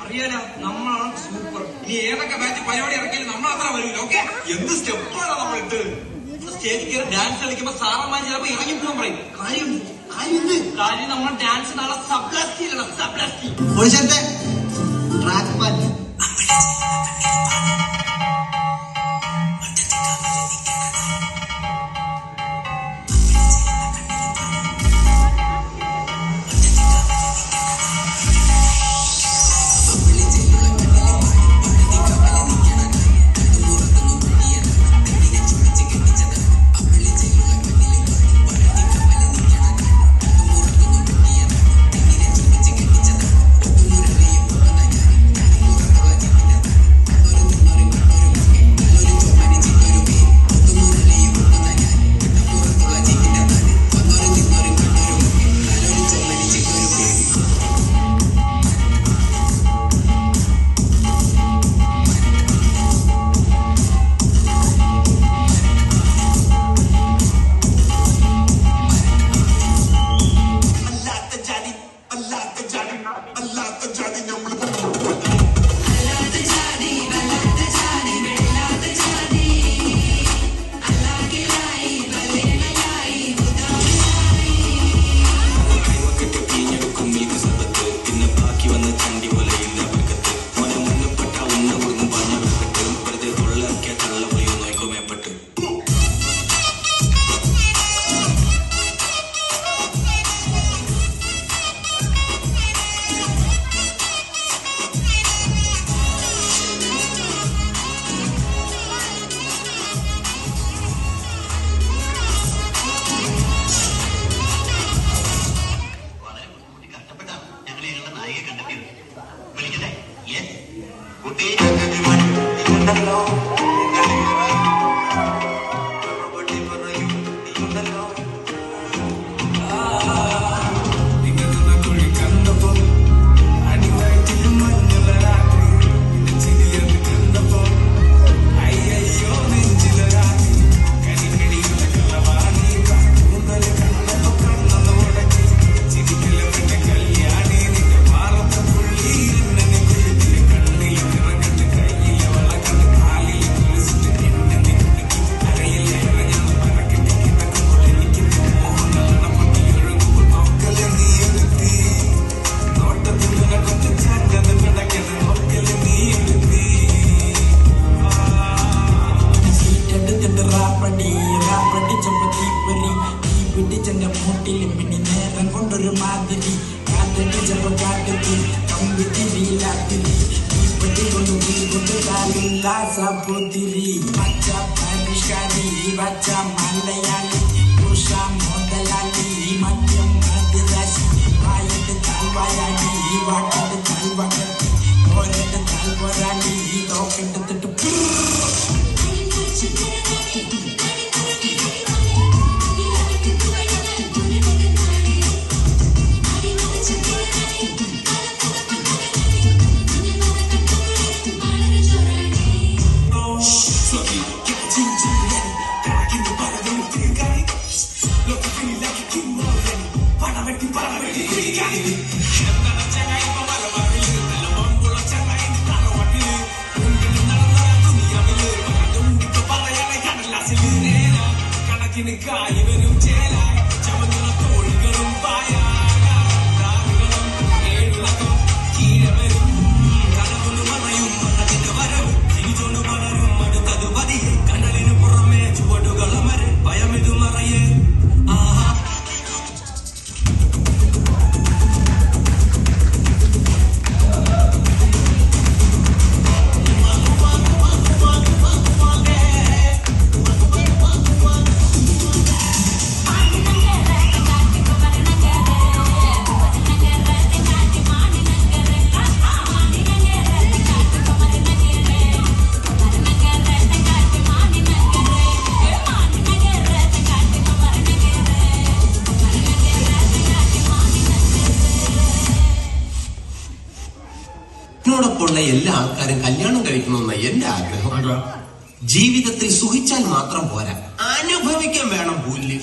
അറിയാലോ നമ്മളാണ് സൂപ്പർ. ഇനി ഏതൊക്കെ ബാച്ച് പരിപാടി ഇറക്കിയാലും നമ്മൾ അത്ര വരില്ല. ഓക്കെ, എന്ത് സ്റ്റെപ്പാണ് നമ്മളിട്ട് സ്റ്റേജിൽ കയറി ഡാൻസ് കളിക്കുമ്പോ സാറന്മാർ ചിലപ്പോ ഇറങ്ങി പോകാൻ പറയും. കാര്യം നമ്മൾ ഡാൻസ് നാളെ സബ്ലാസ്റ്റിയിലാണ്. സബ്ലാസ്റ്റി ട്രാക്ക് മാറ്റി Saputiri, baca Parishkari, baca Malayali, Usha Modalali, Madhyam Madrasi, Bayat Talwayani, Wakat Talwakati, Orat Talwarani, Dokat എല്ലാ ആൾക്കാരും കല്യാണം കഴിക്കണമെന്ന എന്റെ ആഗ്രഹം. ജീവിതത്തിൽ സുഖിച്ചാൽ മാത്രം പോരാ, അനുഭവിക്കാൻ വേണം പുല്ല്.